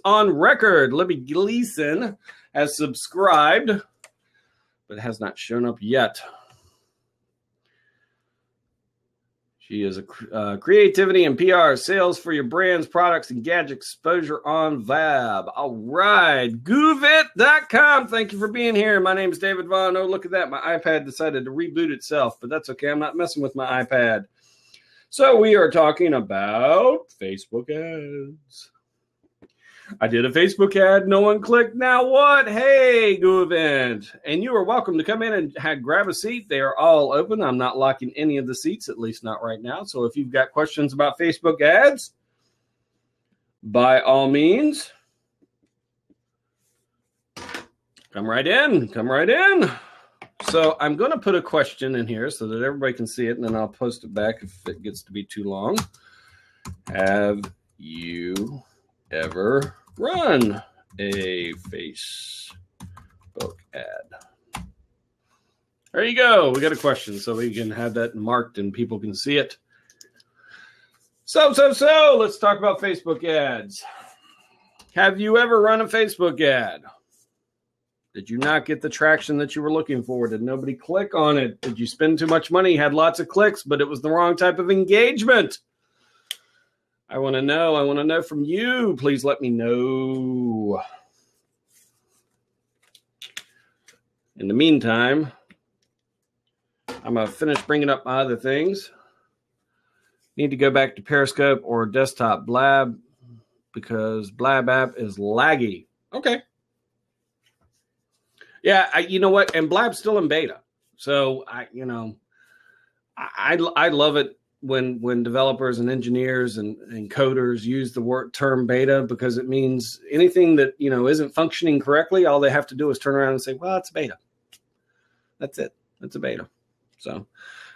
on record. Libby Gleason has subscribed, but has not shown up yet. She is a creativity and PR sales for your brands, products, and gadget exposure on Vab. All right. Goovit.com. Thank you for being here. My name is David Vaughan. Oh, look at that. My iPad decided to reboot itself, but that's okay. I'm not messing with my iPad. So we are talking about Facebook ads. I did a Facebook ad. No one clicked. Now what? Hey, Goovent. And you are welcome to come in and grab a seat. They are all open. I'm not locking any of the seats, at least not right now. So if you've got questions about Facebook ads, by all means, come right in. Come right in. So I'm going to put a question in here so that everybody can see it, and then I'll post it back if it gets to be too long. Have you ever run a Facebook ad? There you go. We got a question, so we can have that marked and people can see it. So, let's talk about Facebook ads. Have you ever run a Facebook ad? Did you not get the traction that you were looking for? Did nobody click on it? Did you spend too much money? Had lots of clicks, but it was the wrong type of engagement. I want to know. I want to know from you. Please let me know. In the meantime, I'm going to finish bringing up my other things. Need to go back to Periscope or desktop Blab because Blab app is laggy. Okay. Yeah, you know what? And Blab's still in beta. So, I love it when developers and engineers and coders use the term beta, because it means anything that, isn't functioning correctly, all they have to do is turn around and say, well, it's a beta. That's it. It's a beta. So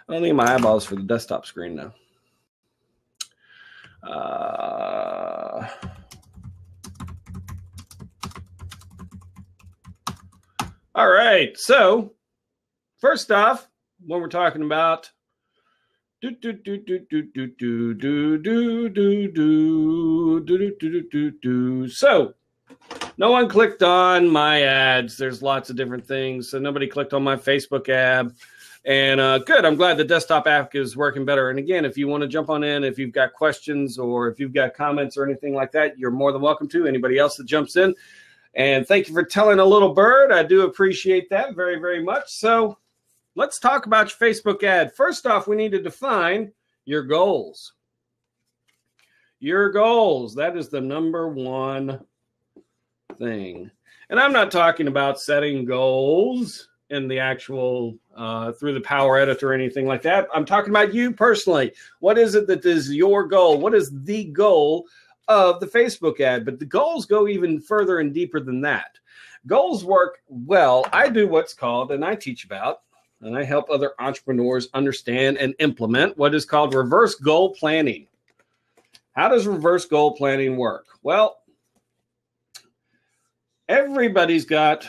I don't need my eyeballs for the desktop screen now. All right. So first off, when we're talking about so no one clicked on my ads. There's lots of different things. So nobody clicked on my Facebook ad. And good. I'm glad the desktop app is working better. And again, if you want to jump on in, if you've got questions or if you've got comments or anything like that, you're more than welcome to. Anybody else that jumps in. And thank you for telling a little bird. I do appreciate that very, very much. So let's talk about your Facebook ad. First off, we need to define your goals. Your goals. That is the number one thing. And I'm not talking about setting goals in the actual through the Power Editor or anything like that. I'm talking about you personally. What is it that is your goal? What is the goal of the Facebook ad? But the goals go even further and deeper than that. Goals work well. I do what's called, and I teach about, and I help other entrepreneurs understand and implement what is called reverse goal planning. How does reverse goal planning work? Well, everybody's got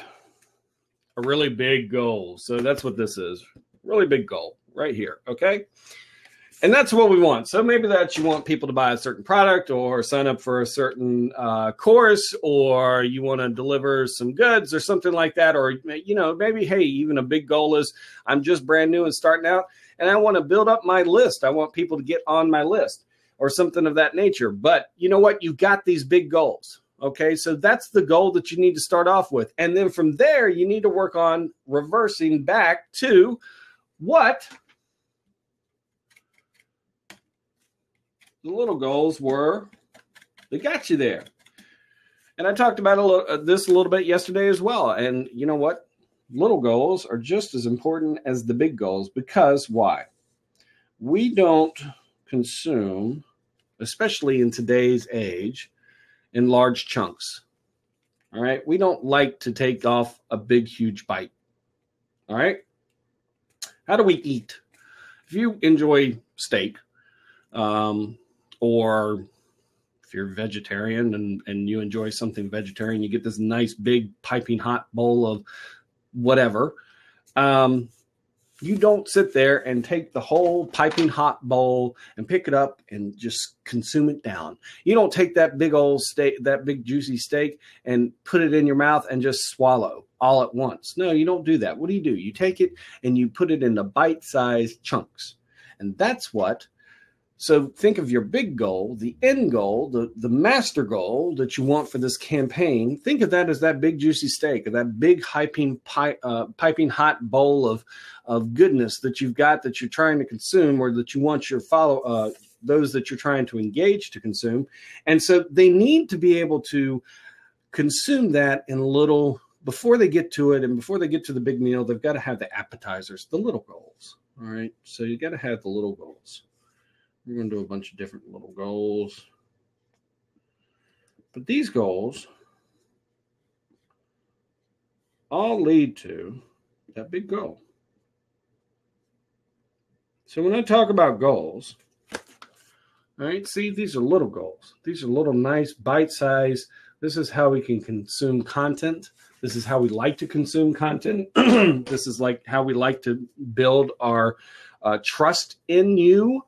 a really big goal. So that's what this is. Really big goal right here. Okay. And that's what we want. So maybe that you want people to buy a certain product or sign up for a certain course, or you want to deliver some goods or something like that. Or, maybe, hey, even a big goal is I'm just brand new and starting out and I want to build up my list. I want people to get on my list or something of that nature. But you know what? You got these big goals. Okay, so that's the goal that you need to start off with. And then from there, you need to work on reversing back to what the little goals were that got you there. And I talked about this a little bit yesterday as well. And you know what? Little goals are just as important as the big goals, because why? We don't consume, especially in today's age, in large chunks. All right. We don't like to take off a big, huge bite. All right. How do we eat? If you enjoy steak, or if you're vegetarian and you enjoy something vegetarian, you get this nice big piping hot bowl of whatever. You don't sit there and take the whole piping hot bowl and pick it up and just consume it down. You don't take that big old steak, that big juicy steak, and put it in your mouth and just swallow all at once. No, you don't do that. What do? You take it and you put it into bite-sized chunks. And that's what. So think of your big goal, the end goal, the master goal that you want for this campaign. Think of that as that big juicy steak, or that big piping hot bowl of goodness that you've got that you're trying to consume, or that you want your those that you're trying to engage to consume. And so they need to be able to consume that in little, before they get to it, and before they get to the big meal, they've got to have the appetizers, the little goals. All right. So you got to have the little goals. We're going to do a bunch of different little goals. But these goals all lead to that big goal. So when I talk about goals, all right, see, these are little goals. These are little nice bite-sized. This is how we can consume content. This is how we like to consume content. This is like how we like to build our trust in you.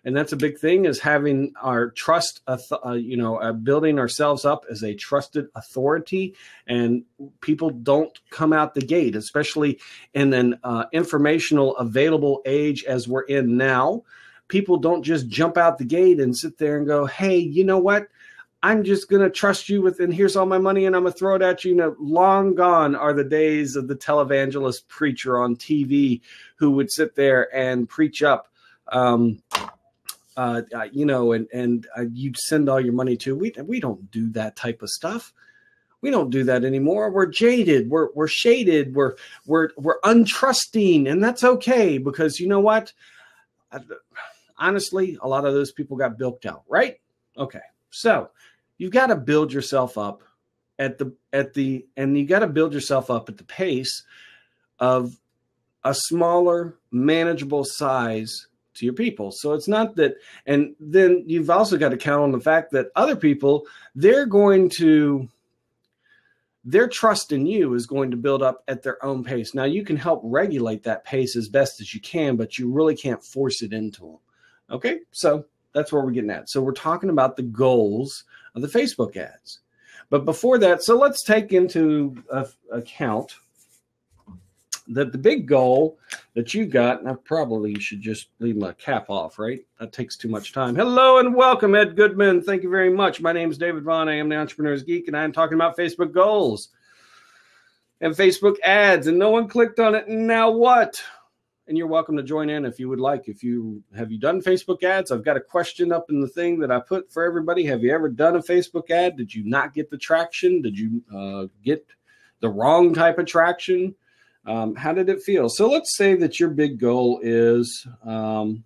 And that's a big thing, is having our trust, building ourselves up as a trusted authority. And people don't come out the gate, especially in an informational available age as we're in now. People don't just jump out the gate and sit there and go, hey, you know what? I'm just going to trust you with, and here's all my money and I'm going to throw it at you. You know, long gone are the days of the televangelist preacher on TV who would sit there and preach up, you'd send all your money to. We don't do that type of stuff. We don't do that anymore. We're jaded. We're shaded. We're untrusting, and that's okay, because you know what? Honestly, a lot of those people got bilked out, right? Okay, so you've got to build yourself up and you got to build yourself up at the pace of a smaller, manageable size to your people. So it's not that, and then you've also got to count on the fact that other people, their trust in you is going to build up at their own pace. Now you can help regulate that pace as best as you can, but you really can't force it into them. Okay. So that's where we're getting at. So we're talking about the goals of the Facebook ads, but before that, so let's take into account that the big goal that you got, and I probably should just leave my cap off, right? That takes too much time. Hello and welcome, Ed Goodman. Thank you very much. My name is David Vaughan. I am the Entrepreneur's Geek, and I am talking about Facebook goals and Facebook ads, and no one clicked on it. Now what? And you're welcome to join in if you would like. Have you done Facebook ads? I've got a question up in the thing that I put for everybody. Have you ever done a Facebook ad? Did you not get the traction? Did you get the wrong type of traction? How did it feel? So let's say that your big goal is that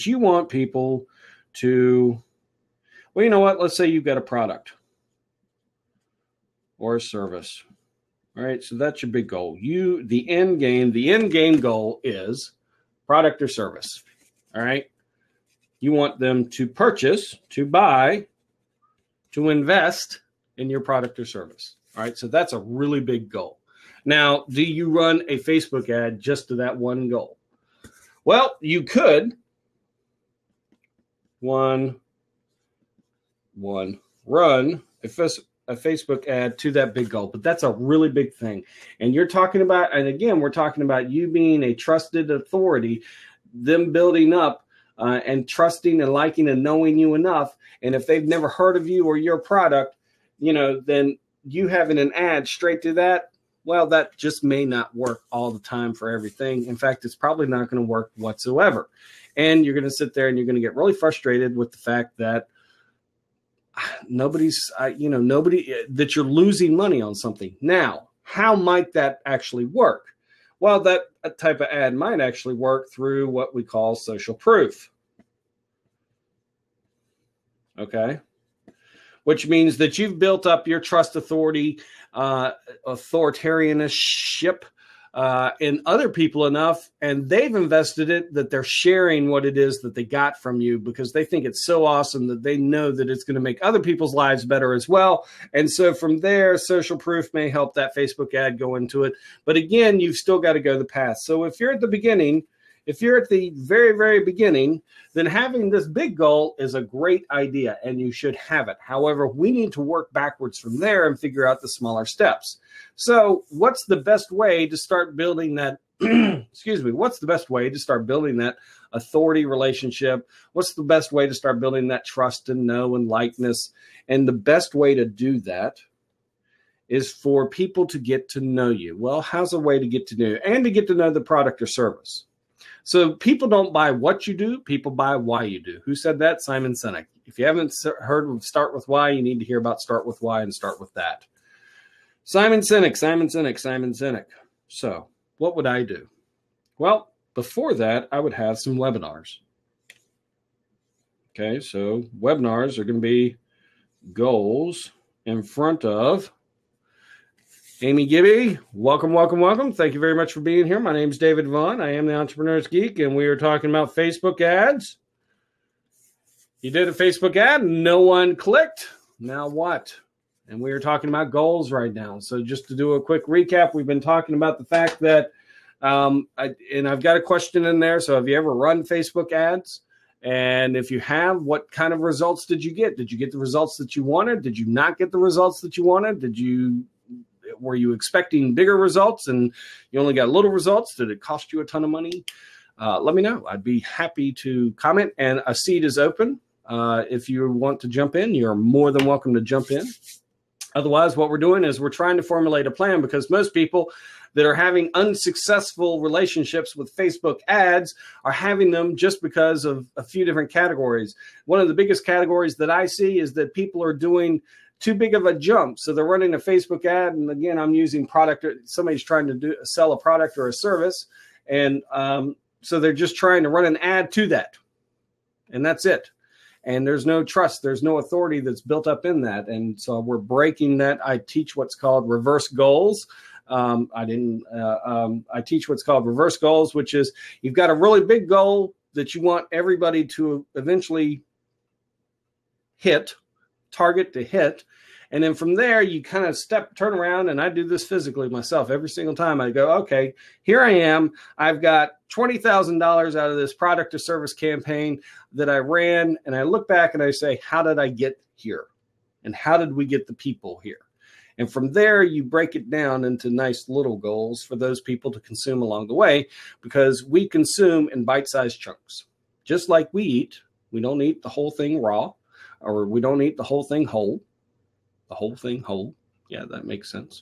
you want people to, well, you know what? Let's say you've got a product or a service. All right. So that's your big goal. The end game goal is product or service. All right. You want them to purchase, to buy, to invest in your product or service. All right. So that's a really big goal. Now, do you run a Facebook ad just to that one goal? Well, you could run a Facebook ad to that big goal, but that's a really big thing. And you're talking about, and again, we're talking about you being a trusted authority, them building up and trusting and liking and knowing you enough. And if they've never heard of you or your product, then you having an ad straight to that, well, that just may not work all the time for everything. In fact, it's probably not going to work whatsoever. And you're going to sit there and you're going to get really frustrated with the fact that nobody that you're losing money on something. Now, how might that actually work? Well, that type of ad might actually work through what we call social proof. Okay. Which means that you've built up your trust authority, authoritarianship in other people enough, and they've invested it that they're sharing what it is that they got from you because they think it's so awesome that they know that it's going to make other people's lives better as well. And so from there, social proof may help that Facebook ad go into it. But again, you've still got to go the path. So if you're at the beginning, if you're at the very, very beginning, then having this big goal is a great idea and you should have it. However, we need to work backwards from there and figure out the smaller steps. So what's the best way to start building that? What's the best way to start building that authority relationship? What's the best way to start building that trust and know and likeness? And the best way to do that is for people to get to know you. Well, how's a way to get to know you and to get to know the product or service? So people don't buy what you do, people buy why you do. Who said that? Simon Sinek. If you haven't heard of Start With Why, you need to hear about Start With Why and start with that. Simon Sinek. So what would I do? Well, before that, I would have some webinars. Okay, so webinars are going to be goals in front of Amy Gibby. Welcome. Thank you very much for being here. My name is David Vaughan. I am the Entrepreneur's Geek, and we are talking about Facebook ads. You did a Facebook ad, no one clicked. Now what? And we are talking about goals right now. So just to do a quick recap, we've been talking about the fact that, I've got a question in there. So have you ever run Facebook ads? And if you have, what kind of results did you get? Did you get the results that you wanted? Did you not get the results that you wanted? Were you expecting bigger results and you only got little results? Did it cost you a ton of money? Let me know. I'd be happy to comment, and a seat is open. If you want to jump in, you're more than welcome to jump in. Otherwise, what we're doing is we're trying to formulate a plan, because most people that are having unsuccessful relationships with Facebook ads are having them just because of a few different categories. One of the biggest categories that I see is that people are doing too big of a jump. So they're running a Facebook ad. And again, I'm using product. Somebody's trying to sell a product or a service. And so they're just trying to run an ad to that. And that's it. And there's no trust. There's no authority that's built up in that. And so we're breaking that. I teach what's called reverse goals. I teach what's called reverse goals, which is you've got a really big goal that you want everybody to eventually target to hit. And then from there, you kind of turn around, and I do this physically myself every single time. I go, okay, here I am. I've got $20,000 out of this product or service campaign that I ran. And I look back and I say, how did I get here? And how did we get the people here? And from there, you break it down into nice little goals for those people to consume along the way, because we consume in bite-sized chunks. Just like we eat, we don't eat the whole thing raw, or we don't eat the whole thing whole. The whole thing whole. Yeah, that makes sense.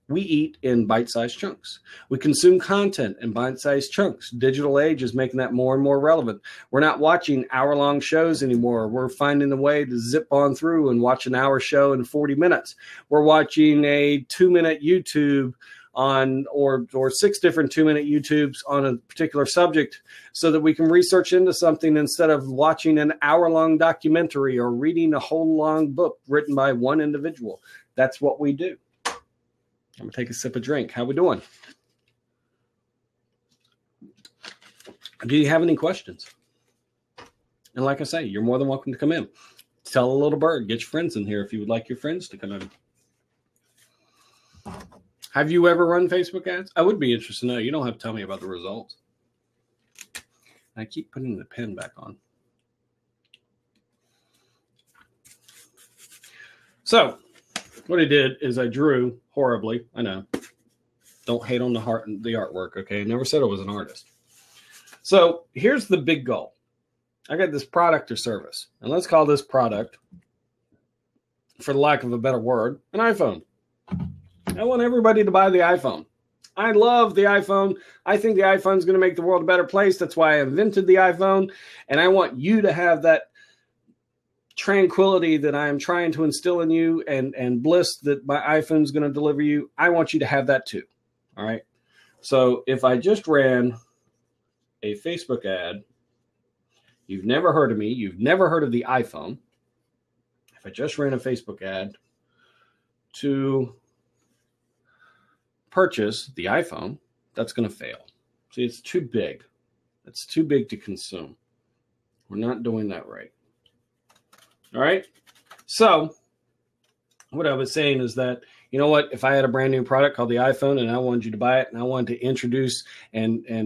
We eat in bite-sized chunks. We consume content in bite-sized chunks. Digital age is making that more and more relevant. We're not watching hour-long shows anymore. We're finding a way to zip on through and watch an hour show in 40 minutes. We're watching a 2-minute YouTube or 6 different 2-minute YouTubes on a particular subject, so that we can research into something instead of watching an hour-long documentary or reading a whole long book written by one individual. That's what we do. I'm going to take a sip of drink. How we doing? Do you have any questions? And like I say, you're more than welcome to come in. Tell a little bird, get your friends in here if you would like your friends to come in. Have you ever run Facebook ads? I would be interested to know. You don't have to tell me about the results. I keep putting the pen back on. So what I did is I drew horribly. I know. Don't hate on the artwork, okay? I never said I was an artist. So here's the big goal. I got this product or service. And let's call this product, for the lack of a better word, an iPhone. I want everybody to buy the iPhone. I love the iPhone. I think the iPhone is going to make the world a better place. That's why I invented the iPhone. And I want you to have that tranquility that I am trying to instill in you, and bliss that my iPhone is going to deliver you. I want you to have that too. All right. So if I just ran a Facebook ad, you've never heard of me, you've never heard of the iPhone. If I just ran a Facebook ad to purchase the iPhone, that's going to fail. See, it's too big. It's too big to consume. We're not doing that right. All right. So what I was saying is that, you know what, if I had a brand new product called the iPhone and I wanted you to buy it and I wanted to introduce introduce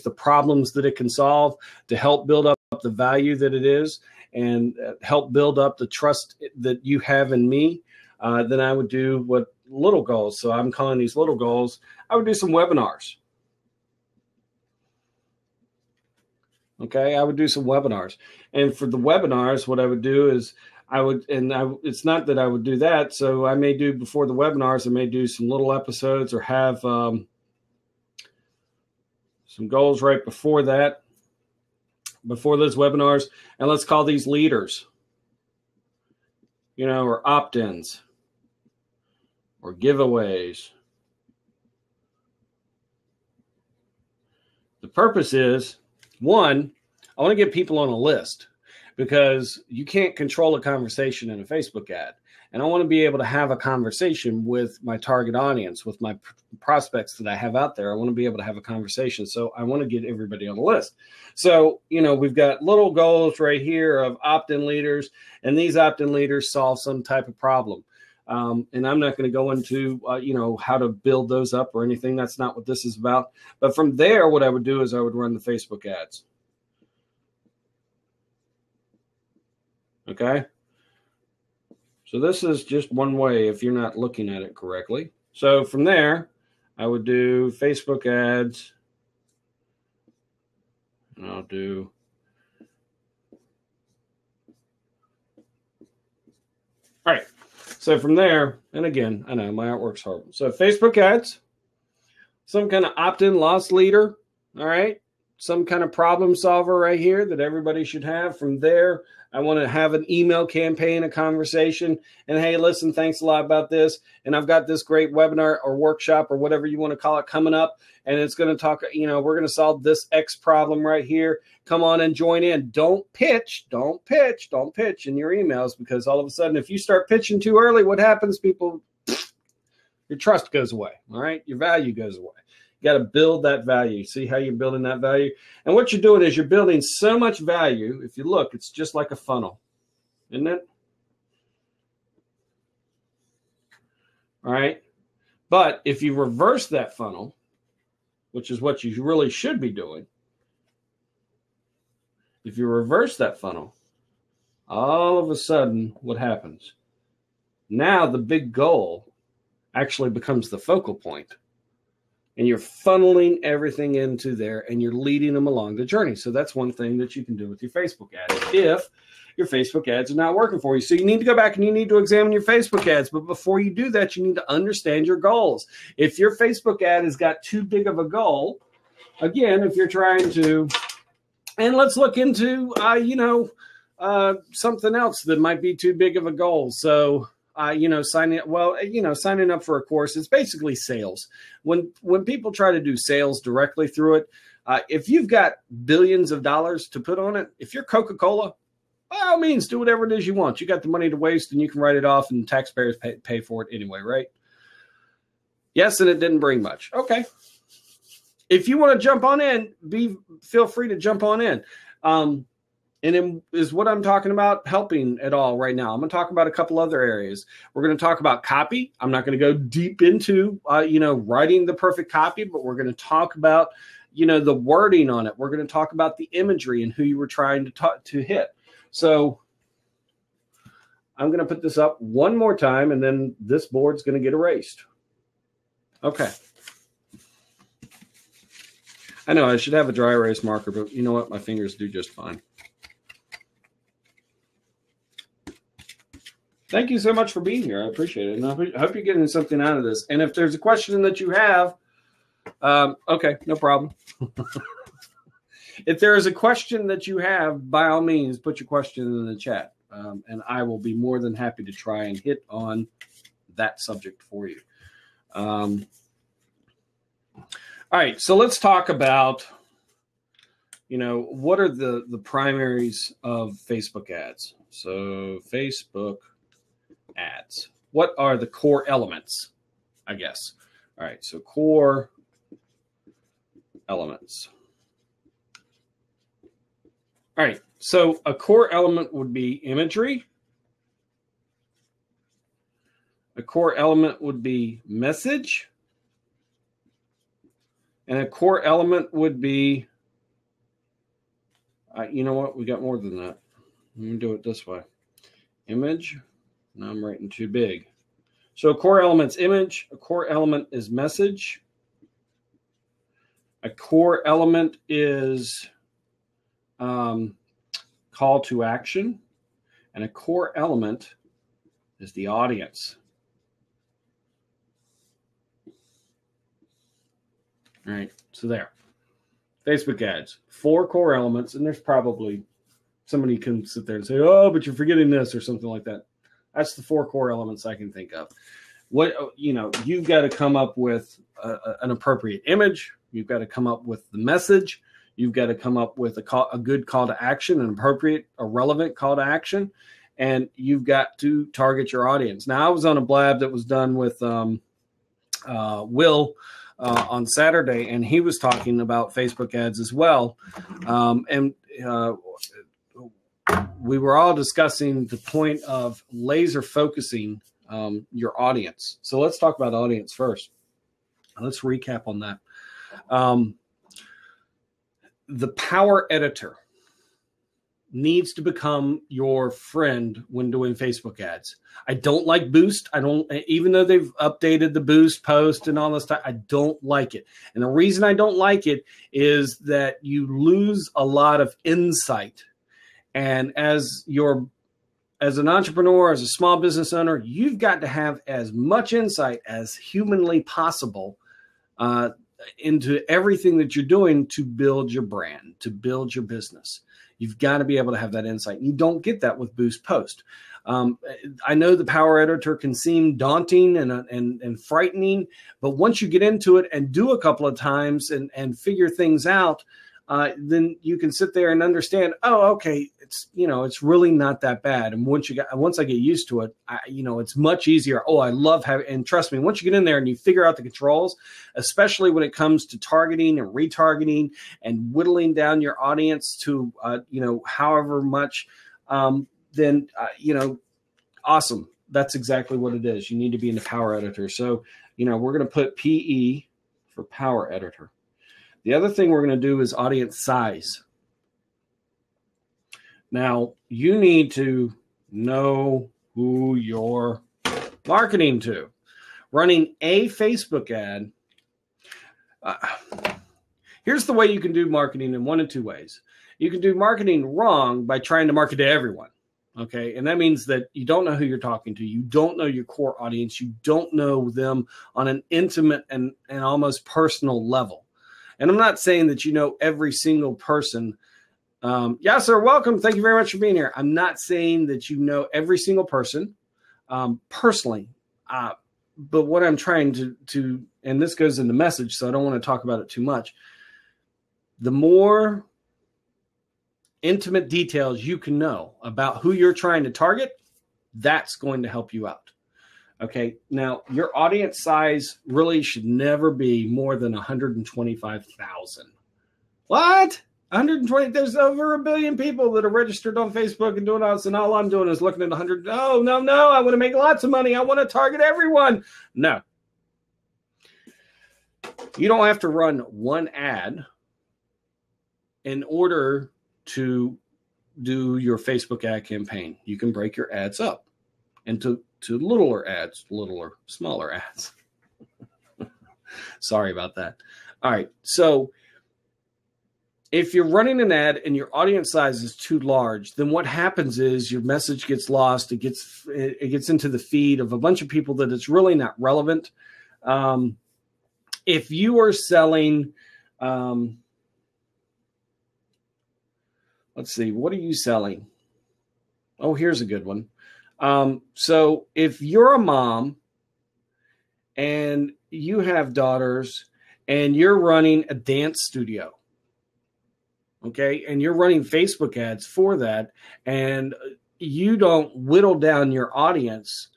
the problems that it can solve to help build up the value that it is and help build up the trust that you have in me, then I would do what little goals. So I'm calling these little goals. I would do some webinars. Okay, I would do some webinars. And for the webinars, what I would do is it's not that I would do that. So I may do before the webinars, I may do some little episodes or have some goals right before that, before those webinars. And let's call these leaders, or opt-ins or giveaways. The purpose is, one, I want to get people on a list because you can't control a conversation in a Facebook ad. And I want to be able to have a conversation with my target audience, with my prospects that I have out there. I want to be able to have a conversation. So I want to get everybody on the list. So, we've got little goals right here of opt-in leaders, and these opt-in leaders solve some type of problem. And I'm not going to go into, how to build those up or anything. That's not what this is about. But from there, what I would do is I would run the Facebook ads. Okay. So this is just one way if you're not looking at it correctly. So from there, I would do Facebook ads. And I'll do all right. So from there, and again, I know my artwork's horrible. So Facebook ads, some kind of opt-in loss leader, all right? Some kind of problem solver right here that everybody should have. From there, I want to have an email campaign, a conversation, and hey, listen, thanks a lot about this. And I've got this great webinar or workshop or whatever you want to call it coming up. And it's going to talk, we're going to solve this X problem right here. Come on and join in. Don't pitch in your emails, because all of a sudden, if you start pitching too early, what happens? People, your trust goes away. All right. Your value goes away. You got to build that value. See how you're building that value? And what you're doing is you're building so much value. If you look, it's just like a funnel, isn't it? All right. But if you reverse that funnel, which is what you really should be doing, if you reverse that funnel, all of a sudden, what happens? Now the big goal actually becomes the focal point. And you're funneling everything into there and you're leading them along the journey. So that's one thing that you can do with your Facebook ads if your Facebook ads are not working for you. So you need to go back and you need to examine your Facebook ads. But before you do that, you need to understand your goals. If your Facebook ad has got too big of a goal, again, if you're trying to, and let's look into, something else that might be too big of a goal. So, signing up for a course is basically sales. When people try to do sales directly through it, if you've got billions of dollars to put on it, if you're Coca-Cola, by all means, do whatever it is you want. You got the money to waste and you can write it off and taxpayers pay for it anyway, right? Yes, and it didn't bring much. Okay. If you want to jump on in, feel free to jump on in. And then is what I'm talking about helping at all right now? I'm going to talk about a couple other areas. We're going to talk about copy. I'm not going to go deep into, writing the perfect copy, but we're going to talk about, the wording on it. We're going to talk about the imagery and who you were trying to hit. So I'm going to put this up one more time, and then this board's going to get erased. Okay. I know I should have a dry erase marker, but you know what? My fingers do just fine. Thank you so much for being here. I appreciate it. And I hope you're getting something out of this. And if there's a question that you have, okay, no problem. If there is a question that you have, by all means, put your question in the chat. And I will be more than happy to try and hit on that subject for you. All right, so let's talk about, what are the primaries of Facebook ads? So Facebook ads. What are the core elements? I guess. All right, so core elements. All right, so a core element would be imagery. A core element would be message. And a core element would be, you know what? We got more than that. Let me do it this way. Image. Now I'm writing too big. So a core element's image. A core element is message. A core element is call to action. And a core element is the audience. All right, so there. Facebook ads, 4 core elements, and there's probably somebody can sit there and say, oh, but you're forgetting this or something like that. That's the 4 core elements I can think of. You've got to come up with an appropriate image. You've got to come up with the message. You've got to come up with a good call to action, an appropriate, a relevant call to action, and you've got to target your audience. Now, I was on a blab that was done with Will on Saturday, and he was talking about Facebook ads as well. We were all discussing the point of laser focusing your audience. So let's talk about audience first. Let's recap on that. The power editor needs to become your friend when doing Facebook ads. I don't like Boost. Even though they've updated the Boost post and all this stuff, I don't like it. And the reason I don't like it is that you lose a lot of insight. And as an entrepreneur, as a small business owner, you've got to have as much insight as humanly possible into everything that you're doing to build your brand, to build your business. You've got to be able to have that insight. You don't get that with Boost Post. I know the power editor can seem daunting and frightening, but once you get into it and do a couple of times and figure things out, then you can sit there and understand, oh, okay, it's really not that bad. And once I get used to it, it's much easier. Oh, I love having, and trust me, once you get in there and you figure out the controls, especially when it comes to targeting and retargeting and whittling down your audience to, however much, then awesome. That's exactly what it is. You need to be in the power editor. So, we're going to put PE for power editor. The other thing we're going to do is audience size. Now, you need to know who you're marketing to. Running a Facebook ad. Here's the way you can do marketing in one of 2 ways. You can do marketing wrong by trying to market to everyone. Okay. And that means that you don't know who you're talking to. You don't know your core audience. You don't know them on an intimate and almost personal level. And I'm not saying that you know every single person. Yes, sir. Welcome. Thank you very much for being here. I'm not saying that you know every single person personally. But what I'm trying to, and this goes in the message, so I don't want to talk about it too much. The more intimate details you can know about who you're trying to target, that's going to help you out. Okay. Now, your audience size really should never be more than 125,000. What? 120? There's over 1 billion people that are registered on Facebook and doing all this, and all I'm doing is looking at 100. Oh, no. I want to make lots of money. I want to target everyone. No. You don't have to run one ad in order to do your Facebook ad campaign. You can break your ads up into smaller ads. Sorry about that. All right. So if you're running an ad and your audience size is too large, then what happens is your message gets lost. It gets into the feed of a bunch of people that it's really not relevant. If you are selling, let's see, what are you selling? Oh, here's a good one. So if you're a mom and you have daughters and you're running a dance studio, okay, and you're running Facebook ads for that, and you don't whittle down your audience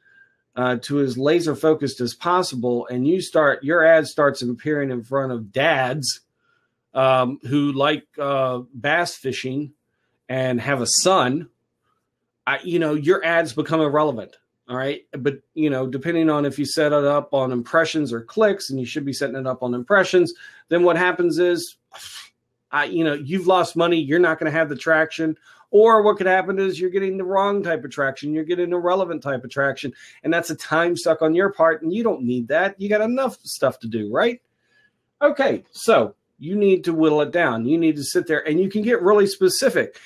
to as laser focused as possible, and your ad starts appearing in front of dads who like bass fishing and have a son, your ads become irrelevant. All right. But, depending on if you set it up on impressions or clicks, and you should be setting it up on impressions, then what happens is, you've lost money. You're not going to have the traction. Or what could happen is you're getting the wrong type of traction. You're getting irrelevant type of traction. And that's a time suck on your part. And you don't need that. You got enough stuff to do, right? Okay. So you need to whittle it down. You need to sit there and you can get really specific.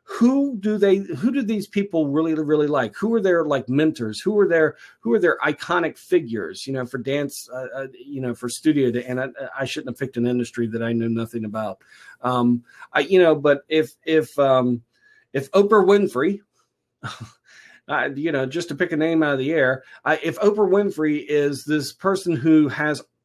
Who do these people really, really like? Who are their like mentors? Who are their iconic figures, for dance, for studio. And I shouldn't have picked an industry that I know nothing about. But if Oprah Winfrey, just to pick a name out of the air, if Oprah Winfrey is this person who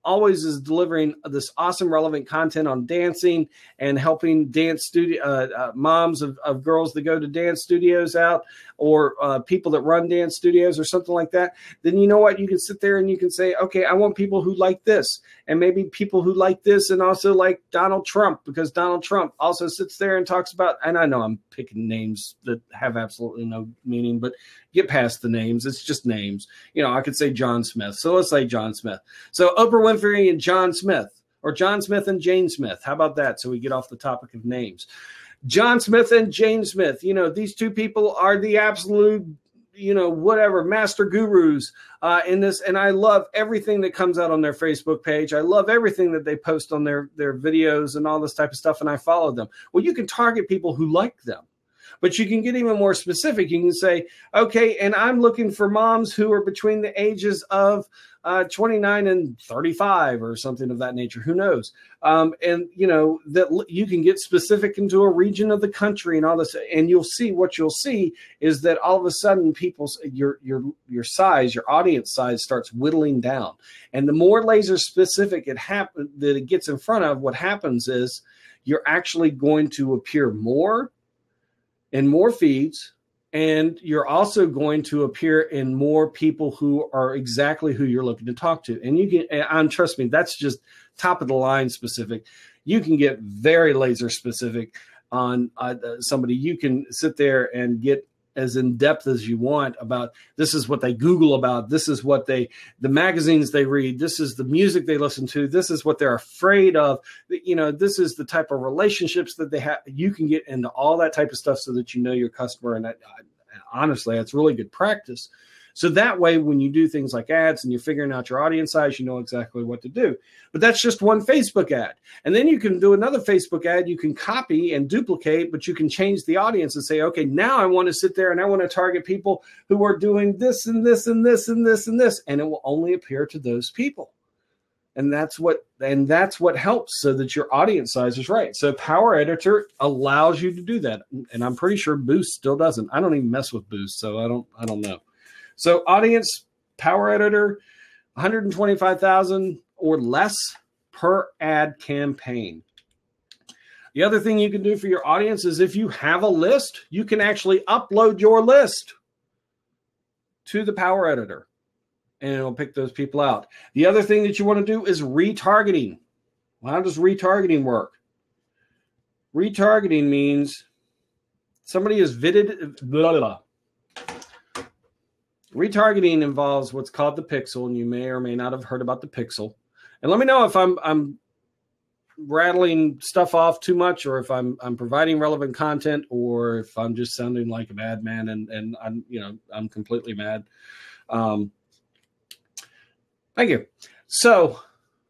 always is delivering this awesome, relevant content on dancing and helping dance studio moms of girls that go to dance studios out, or people that run dance studios or something like that, then you know what? You can sit there and you can say, okay, I want people who like this, and maybe people who like this and also like Donald Trump, because Donald Trump also sits there and talks about, and I know I'm picking names that have absolutely no meaning, but get past the names. It's just names. I could say John Smith. So let's say John Smith. So Oprah Winfrey and John Smith, or John Smith and Jane Smith. How about that? So we get off the topic of names. John Smith and Jane Smith, these two people are the absolute, master gurus in this. And I love everything that comes out on their Facebook page. I love everything that they post on their videos and all this type of stuff. And I follow them. Well, you can target people who like them. But you can get even more specific. You can say, okay, and I'm looking for moms who are between the ages of 29 and 35 or something of that nature. Who knows? That you can get specific into a region of the country and all this. And you'll see is that all of a sudden your size, your audience size starts whittling down. And the more laser specific that it gets in front of, what happens is you're actually going to appear more in more feeds, and you're also going to appear in more people who are exactly who you're looking to talk to. And trust me, that's just top of the line specific. You can get very laser specific on somebody. You can sit there and get as in depth as you want about, this is what they Google about. This is what the magazines they read. This is the music they listen to. This is what they're afraid of. This is the type of relationships that they have. You can get into all that type of stuff so that you know your customer. And honestly, that's really good practice. So that way, when you do things like ads and you're figuring out your audience size, you know exactly what to do. But that's just one Facebook ad. And then you can do another Facebook ad. You can copy and duplicate, but you can change the audience and say, okay, now I want to sit there and I want to target people who are doing this and this and this and this and this. And it will only appear to those people. And that's what helps so that your audience size is right. So Power Editor allows you to do that. And I'm pretty sure Boost still doesn't. I don't even mess with Boost, so I don't know. So audience, Power Editor, 125,000 or less per ad campaign. The other thing you can do for your audience is if you have a list, you can actually upload your list to the Power Editor, and it'll pick those people out. The other thing that you want to do is retargeting. Well, how does retargeting work? Retargeting means somebody is Retargeting involves what's called the pixel, and you may or may not have heard about the pixel. And let me know if I'm rattling stuff off too much, or if I'm providing relevant content, or if I'm just sounding like a madman and I'm completely mad. Thank you. So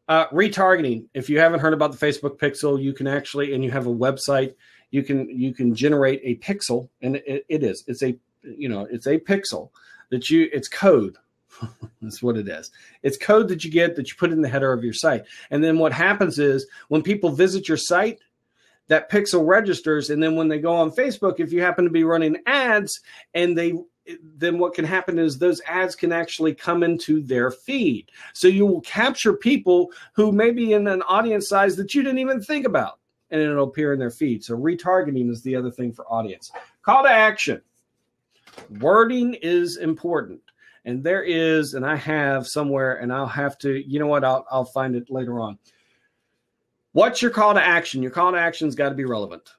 retargeting, if you haven't heard about the Facebook pixel, you can actually, and you have a website, you can generate a pixel, and it's a pixel that it's code. That's what it is. It's code that you put in the header of your site. And then what happens is when people visit your site, that pixel registers. And then when they go on Facebook, if you happen to be running ads, and then what can happen is those ads can actually come into their feed. So you will capture people who may be in an audience size that you didn't even think about, and it'll appear in their feed. So retargeting is the other thing for audience. Call to action. Wording is important. And there is, and I have somewhere, and I'll have to, you know what, I'll find it later on. What's your call to action? Your call to action's got to be relevant.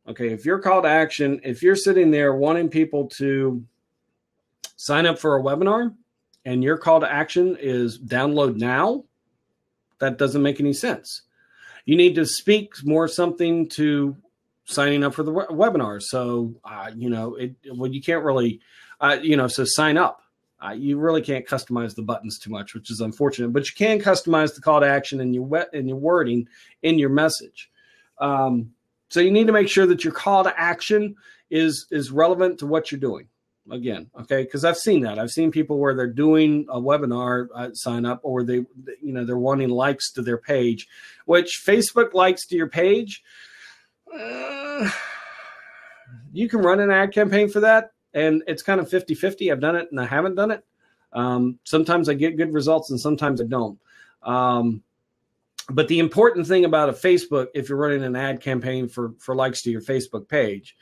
Okay, if your call to action, if you're sitting there wanting people to sign up for a webinar and your call to action is download now, that doesn't make any sense. You need to speak more something to signing up for the webinar. So, you can't really, so sign up. You really can't customize the buttons too much, which is unfortunate, but you can customize the call to action and your wording in your message. So you need to make sure that your call to action is relevant to what you're doing. Again, okay, because I've seen that. I've seen people where they're doing a webinar sign up, or they're wanting likes to their page, which Facebook likes to your page. You can run an ad campaign for that, and it's kind of 50-50. I've done it and I haven't done it. Sometimes I get good results and sometimes I don't. But the important thing about a Facebook, if you're running an ad campaign for likes to your Facebook page,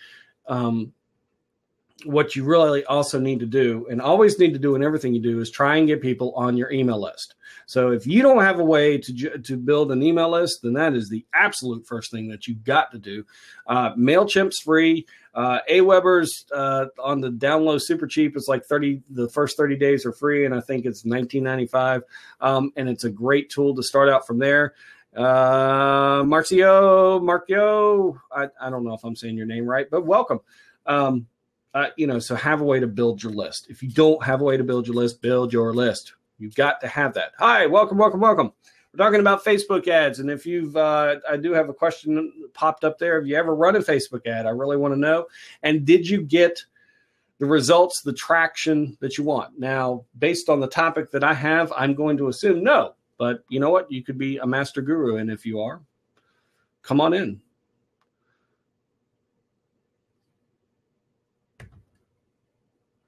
what you really also need to do, and always need to do in everything you do, is try and get people on your email list. So if you don't have a way to build an email list, then that is the absolute first thing that you've got to do. MailChimp's free. Aweber's on the download super cheap. It's like the first 30 days are free, and I think it's $19.95. And it's a great tool to start out from there. Marcio, I don't know if I'm saying your name right, but welcome. So have a way to build your list. If you don't have a way to build your list, build your list. You've got to have that. Hi, welcome. We're talking about Facebook ads. And if I do have a question popped up there. Have you ever run a Facebook ad? I really want to know. And did you get the results, the traction that you want? Now, based on the topic that I have, I'm going to assume no. But you know what? You could be a master guru. And if you are, come on in.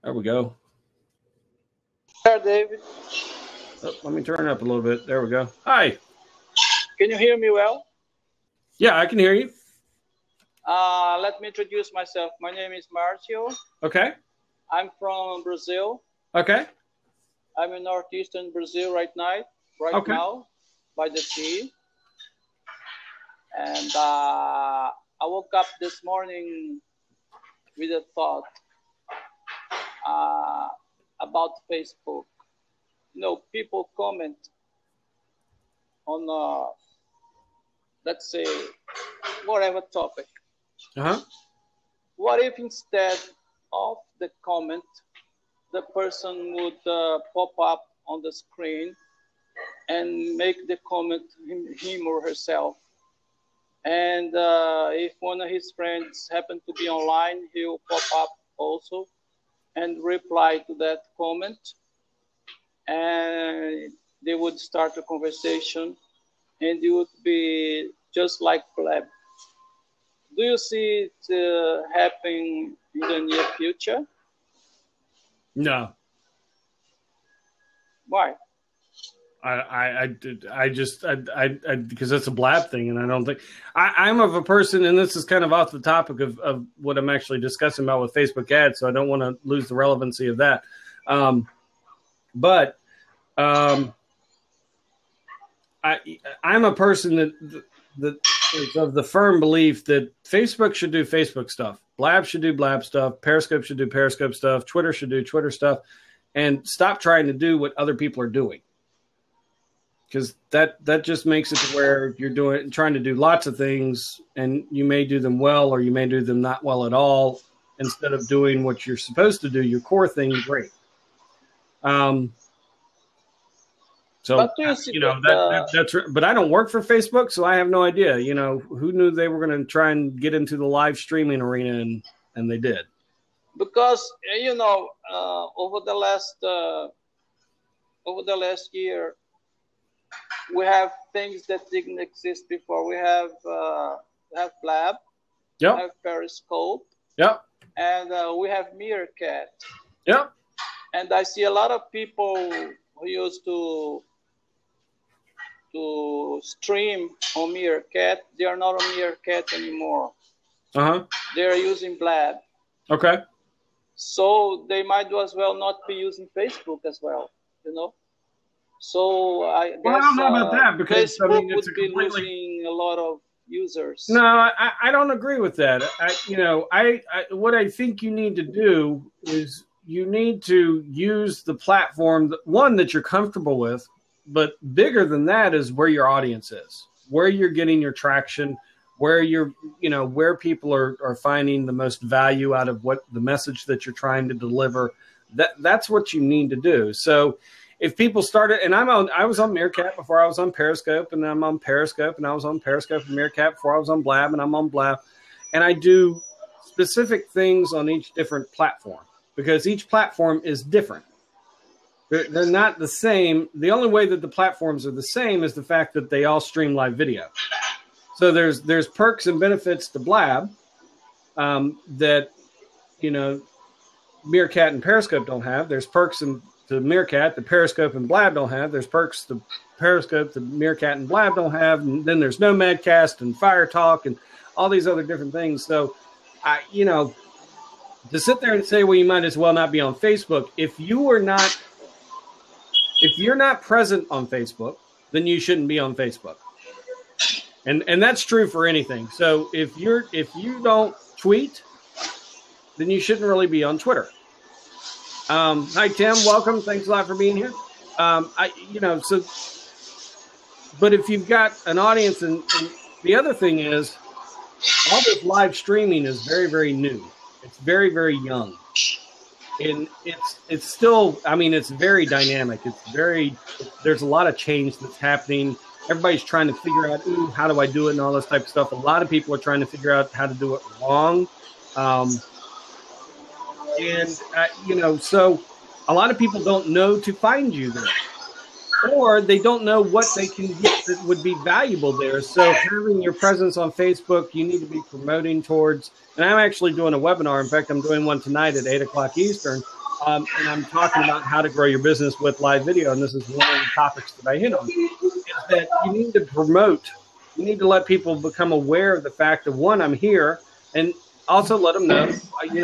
There we go. Hi, David. Oh, let me turn it up a little bit. There we go. Hi. Can you hear me well? Yeah, I can hear you. Let me introduce myself. My name is Marcio. Okay. I'm from Brazil. Okay. I'm in northeastern Brazil right now by the sea. And I woke up this morning with a thought about Facebook. People comment on, let's say, whatever topic. Uh-huh. What if instead of the comment, the person would pop up on the screen and make the comment him or herself? And if one of his friends happen to be online, he'll pop up also and reply to that comment, and they would start a conversation, and it would be just like blab. Do you see it happening in the near future? No. Why? I because it's a blab thing, and I don't think I'm of a person, and this is kind of off the topic of what I'm actually discussing about with Facebook ads, so I don't want to lose the relevancy of that. But I'm a person that is of the firm belief that Facebook should do Facebook stuff, Blab should do Blab stuff, Periscope should do Periscope stuff, Twitter should do Twitter stuff, and stop trying to do what other people are doing. Because that just makes it to where you're trying to do lots of things, and you may do them well or you may do them not well at all, instead of doing what you're supposed to do, your core thing, great. So but that's but I don't work for Facebook, so I have no idea. Who knew they were going to try and get into the live streaming arena, and they did. Because over the last year, we have things that didn't exist before. We have Blab, yep. We have Periscope, yep. And we have Meerkat. Yep. And I see a lot of people who used to stream on Meerkat. They are not on Meerkat anymore. Uh-huh. They are using Blab. Okay. So they might as well not be using Facebook as well, you know. So I guess I don't know about that, because Facebook I mean, it's would a be completely... losing a lot of users. No, I don't agree with that. What I think you need to do is you need to use the platform, one that you're comfortable with, but bigger than that is where your audience is, where you're getting your traction, where where people are finding the most value out of what the message that you're trying to deliver. That's what you need to do. So if people started, and I was on Meerkat before I was on Periscope, and I'm on Periscope, and I was on Periscope and Meerkat before I was on Blab, and I'm on Blab, and I do specific things on each different platform because each platform is different. They're not the same. The only way that the platforms are the same is the fact that they all stream live video. So there's perks and benefits to Blab that Meerkat and Periscope don't have. There's perks to Meerkat that Periscope and Blab don't have. There's perks to Periscope that Meerkat and Blab don't have. And then there's Nomadcast and Fire Talk and all these other different things. So, to sit there and say, well, you might as well not be on Facebook. If you're not present on Facebook, then you shouldn't be on Facebook. And that's true for anything. So if you don't tweet, then you shouldn't really be on Twitter. Hi, Tim. Welcome. Thanks a lot for being here. But if you've got an audience, and the other thing is, all this live streaming is very, very new. It's very, very young. And it's still, it's very dynamic. There's a lot of change that's happening. Everybody's trying to figure out, how do I do it and all this type of stuff. A lot of people are trying to figure out how to do it wrong. So a lot of people don't know to find you there, or they don't know what they can get that would be valuable there. So having your presence on Facebook, you need to be promoting towards, and I'm actually doing a webinar. In fact, I'm doing one tonight at 8:00 Eastern. And I'm talking about how to grow your business with live video. And this is one of the topics that I hit on, is that you need to promote. You need to let people become aware of the fact that, one, I'm here, and also let them know,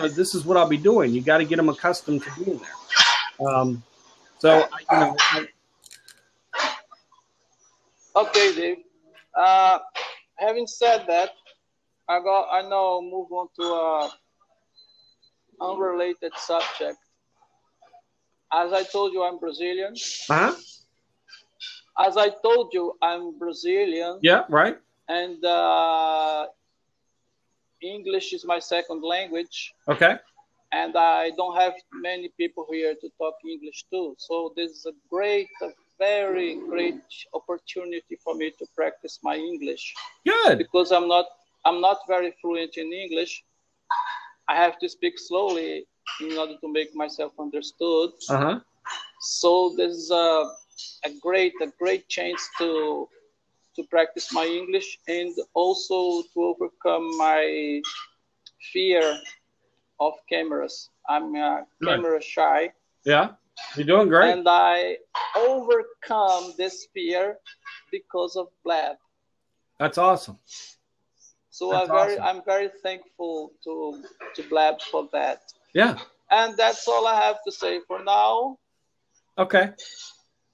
this is what I'll be doing. You got to get them accustomed to being there. Okay, Dave. Having said that, I now move on to a unrelated subject. As I told you, I'm Brazilian. Uh-huh. As I told you, I'm Brazilian. Yeah, right. And English is my second language. Okay. And I don't have many people here to talk English too. So this is a very great opportunity for me to practice my English. Good. Because I'm not very fluent in English. I have to speak slowly in order to make myself understood. Uh-huh. So this is a great chance to practice my English, and also to overcome my fear of cameras. I'm camera shy. Yeah, you're doing great. And I overcome this fear because of Blab. That's awesome. So I'm very thankful to Blab for that. Yeah. And that's all I have to say for now. Okay.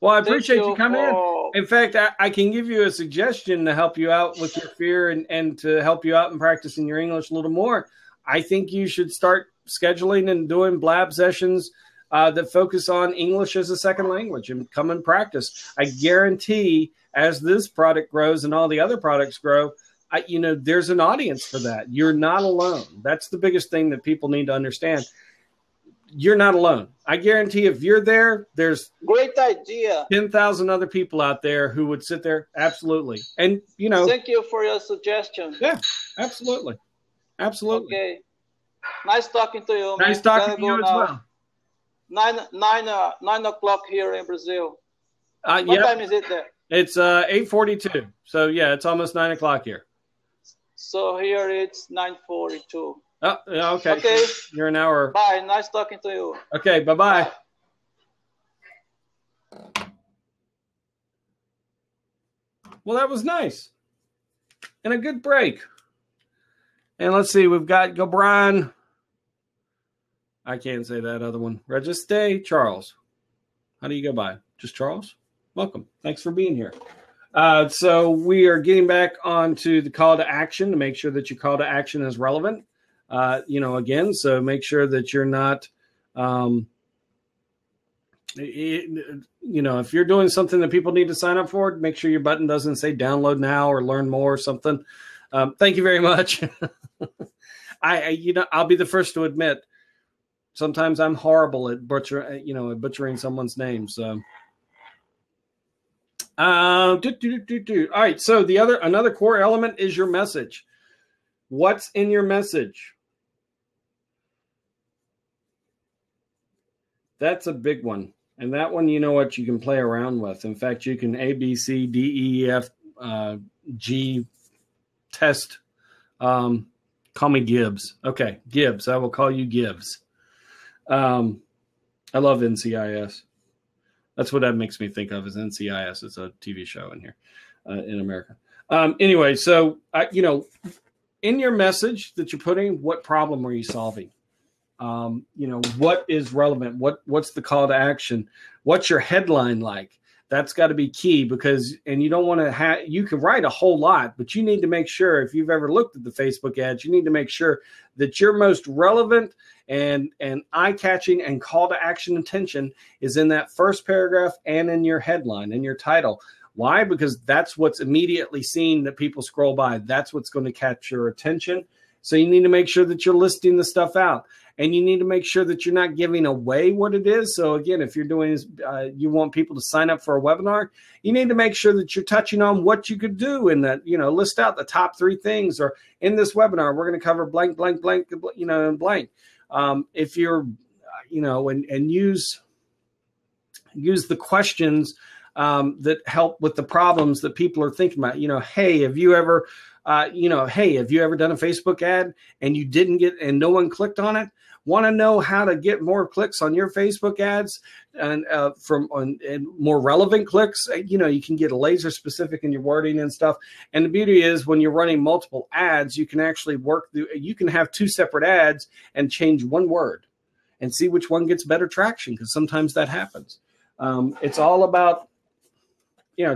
Well, I appreciate you coming in. In fact, I can give you a suggestion to help you out with your fear and to help you out in practicing your English a little more. I think you should start scheduling and doing Blab sessions that focus on English as a second language, and come and practice. I guarantee as this product grows and all the other products grow, there's an audience for that. You're not alone. That's the biggest thing that people need to understand. You're not alone. I guarantee if you're there, there's great idea. 10,000 other people out there who would sit there. Absolutely. And, thank you for your suggestion. Yeah, absolutely. Absolutely. Okay. Nice talking to you. Nice talking to you as well. 9 o'clock here in Brazil. What time is it there? It's 8:42. So yeah, it's almost 9 o'clock here. So here it's 9:42. Oh, yeah, okay. Okay. You're an hour. Bye. Nice talking to you. Okay, bye-bye. Well, that was nice. And a good break. And let's see, we've got Gobran. I can't say that other one. Registe Charles. How do you go by? Just Charles? Welcome. Thanks for being here. So we are getting back onto the call to action to make sure that your call to action is relevant. Again, so make sure that you're not, if you're doing something that people need to sign up for, make sure your button doesn't say download now or learn more or something. Thank you very much. I'll be the first to admit, sometimes I'm horrible at butchering someone's name. So, all right. So another core element is your message. What's in your message? That's a big one. And that one, you know what, you can play around with. In fact, you can A, B, C, D, E, F, G test. Call me Gibbs. Okay, Gibbs. I will call you Gibbs. I love NCIS. That's what that makes me think of, is NCIS. It's a TV show in here in America. Anyway, so, in your message that you're putting, what problem are you solving? What is relevant? What's the call to action? What's your headline like? That's got to be key, because, and you don't want to you can write a whole lot, but you need to make sure, if you've ever looked at the Facebook ads, you need to make sure that your most relevant and eye-catching and call to action intention is in that first paragraph and in your headline, in your title. Why? Because that's what's immediately seen that people scroll by. That's what's going to catch your attention. So you need to make sure that you're listing the stuff out. And you need to make sure that you're not giving away what it is. So again, if you're doing, you want people to sign up for a webinar, you need to make sure that you're touching on what you could do, and that, list out the top 3 things. Or in this webinar, we're going to cover blank, blank, blank, and blank. If you're, and use the questions that help with the problems that people are thinking about. Hey, have you ever, have you ever done a Facebook ad and you didn't get, and no one clicked on it? Want to know how to get more clicks on your Facebook ads and and more relevant clicks? You can get laser specific in your wording and stuff. And the beauty is, when you're running multiple ads, you can actually you can have 2 separate ads and change one word and see which one gets better traction, because sometimes that happens. It's all about,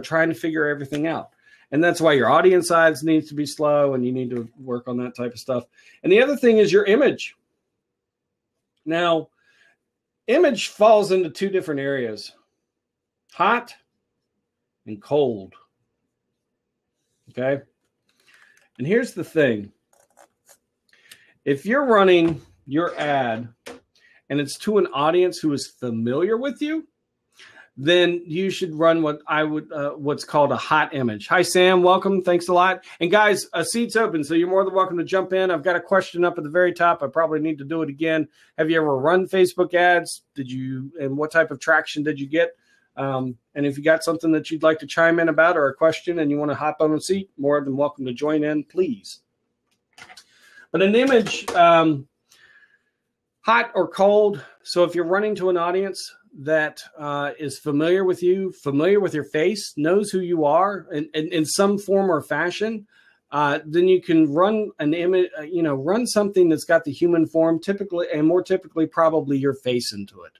trying to figure everything out. And that's why your audience size needs to be slow, and you need to work on that type of stuff. And the other thing is your image. Now, image falls into 2 different areas: hot and cold. Okay? And here's the thing. If you're running your ad and it's to an audience who is familiar with you, then you should run what's called a hot image. Hi, Sam. Welcome. Thanks a lot. And guys, a seat's open, so you're more than welcome to jump in. I've got a question up at the very top. I probably need to do it again. Have you ever run Facebook ads? And what type of traction did you get? And if you got something that you'd like to chime in about, or a question, and you want to hop on a seat, more than welcome to join in, please. But an image, hot or cold. So if you're running to an audience that is familiar with you, familiar with your face, knows who you are in some form or fashion, then you can run an image, run something that's got the human form, typically, and more typically, probably your face into it.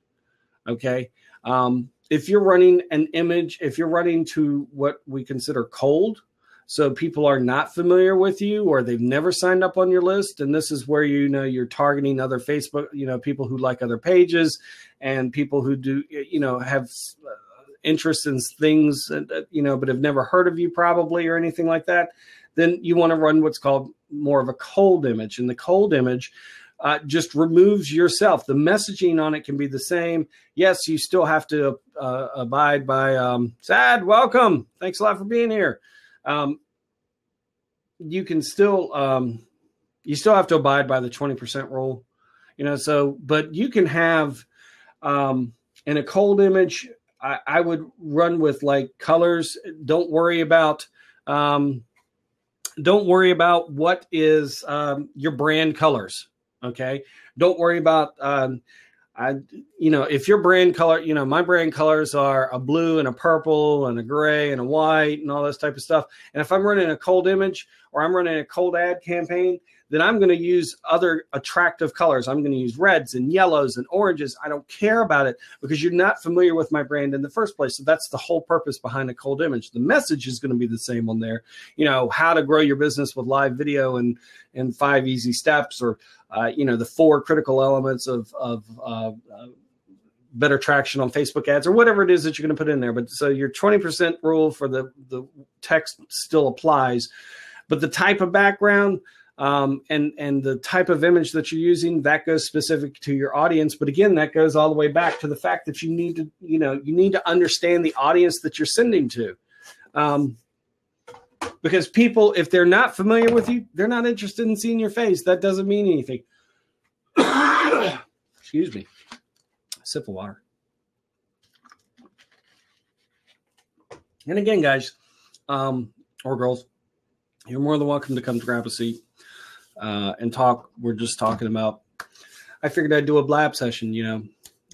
Okay. If you're running an image, if you're running to what we consider cold, so people are not familiar with you, or they've never signed up on your list, and this is where you're targeting other Facebook, people who like other pages, and people who do, have interest in things, but have never heard of you probably, or anything like that. Then you want to run what's called more of a cold image, and the cold image just removes yourself. The messaging on it can be the same. Yes, you still have to abide by. Sad, welcome. Thanks a lot for being here. You can still, you still have to abide by the 20% rule, but you can have, in a cold image, I would run with like colors. Don't worry about what is, your brand colors. Okay. Don't worry about, if your brand color, my brand colors are a blue and a purple and a gray and a white and all this type of stuff. And if I'm running a cold image, or I'm running a cold ad campaign, then I'm going to use other attractive colors. I'm going to use reds and yellows and oranges. I don't care about it because you're not familiar with my brand in the first place. So that's the whole purpose behind a cold image. The message is going to be the same on there. You know, how to grow your business with live video and 5 easy steps, or, you know, the 4 critical elements of better traction on Facebook ads, or whatever it is that you're going to put in there. But so your 20% rule for the text still applies, but the type of background, and the type of image that you're using, that goes specific to your audience. But again, that goes all the way back to the fact that you need to understand the audience that you're sending to. Because people, if they're not familiar with you, they're not interested in seeing your face. That doesn't mean anything. Excuse me. Sip of water. And again, guys, or girls, you're more than welcome to come to grab a seat and talk. We're just talking about, I figured I'd do a blab session. You know,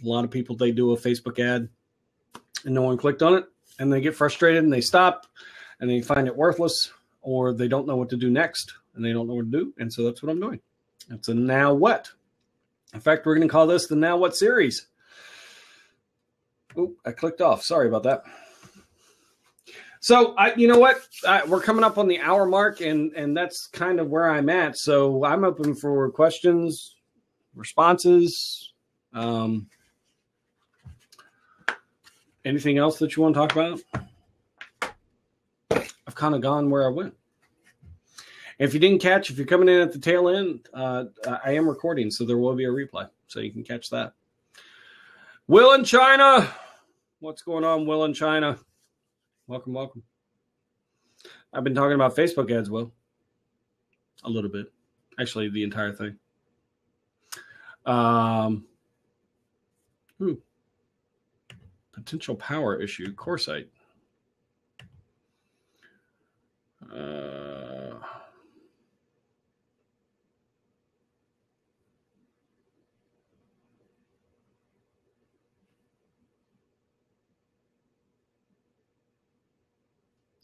a lot of people, they do a Facebook ad and no one clicked on it, and they get frustrated and they stop and they find it worthless, or they don't know what to do next and they don't know what to do. And so that's what I'm doing. It's a now what. In fact, we're going to call this the Now What series. Oh, I clicked off. Sorry about that. So, you know what? We're coming up on the hour mark, and that's kind of where I'm at. So I'm open for questions, responses, anything else that you want to talk about. I've kind of gone where I went. If you didn't catch, if you're coming in at the tail end, I am recording, so there will be a replay, so you can catch that. Will in China. What's going on, Will in China? Welcome, welcome. I've been talking about Facebook ads, Will. A little bit. Actually, the entire thing. Potential power issue, core site.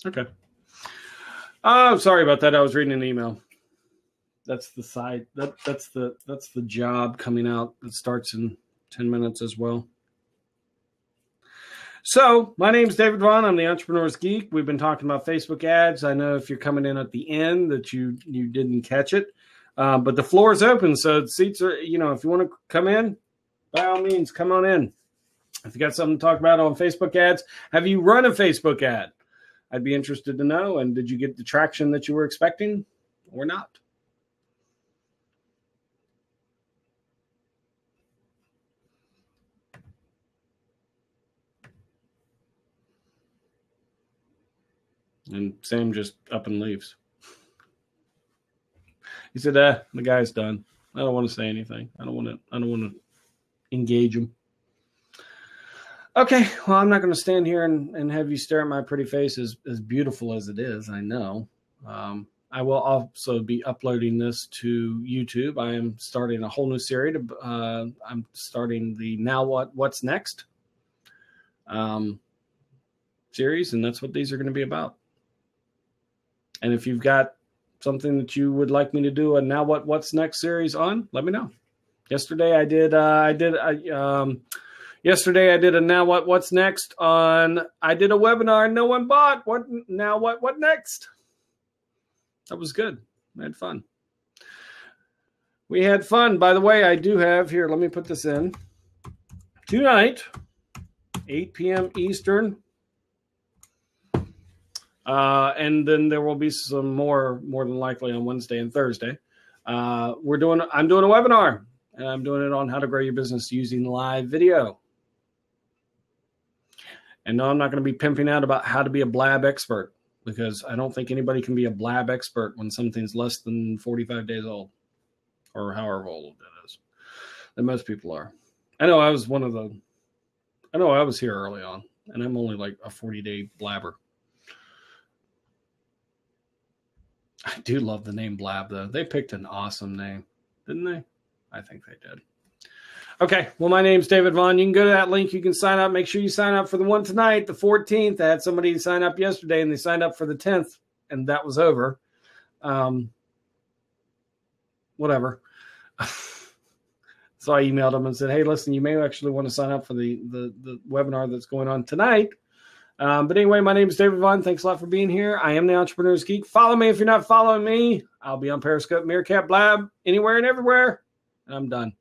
Okay. Oh, sorry about that. I was reading an email. That's the side. That's the job coming out. It starts in 10 minutes as well. So my name's David Vaughan. I'm the Entrepreneur's Geek. We've been talking about Facebook ads. I know if you're coming in at the end that you didn't catch it, but the floor is open. So the seats are, you know, if you want to come in, by all means, come on in. If you got something to talk about on Facebook ads, have you run a Facebook ad? I'd be interested to know. And did you get the traction that you were expecting or not? And Sam just up and leaves. He said, the guy's done. I don't want to say anything. I don't want to engage him. Okay, well, I'm not going to stand here and have you stare at my pretty face, as beautiful as it is, I know. I will also be uploading this to YouTube. I am starting a whole new series. I'm starting the Now What's Next series, and that's what these are going to be about. And if you've got something that you would like me to do a Now What's Next series on, let me know. Yesterday I did a Now What's Next on. I did a webinar and no one bought. What next? That was good. I had fun. We had fun. By the way, I do have here. Let me put this in. Tonight, 8 p.m. Eastern. And then there will be some more than likely on Wednesday and Thursday. I'm doing a webinar, and I'm doing it on how to grow your business using live video. And no, I'm not going to be pimping out about how to be a blab expert, because I don't think anybody can be a blab expert when something's less than 45 days old, or however old it is, that most people are. I know I was here early on, and I'm only like a 40-day blabber. I do love the name Blab, though. They picked an awesome name, didn't they? I think they did. Okay, well, my name's David Vaughan. You can go to that link. You can sign up. Make sure you sign up for the one tonight, the 14th. I had somebody sign up yesterday, and they signed up for the 10th, and that was over. Whatever. So I emailed them and said, hey, listen, you may actually want to sign up for the webinar that's going on tonight. But anyway, my name is David Vaughan. Thanks a lot for being here. I am the Entrepreneur's Geek. Follow me if you're not following me. I'll be on Periscope, Meerkat, Blab, anywhere and everywhere. And I'm done.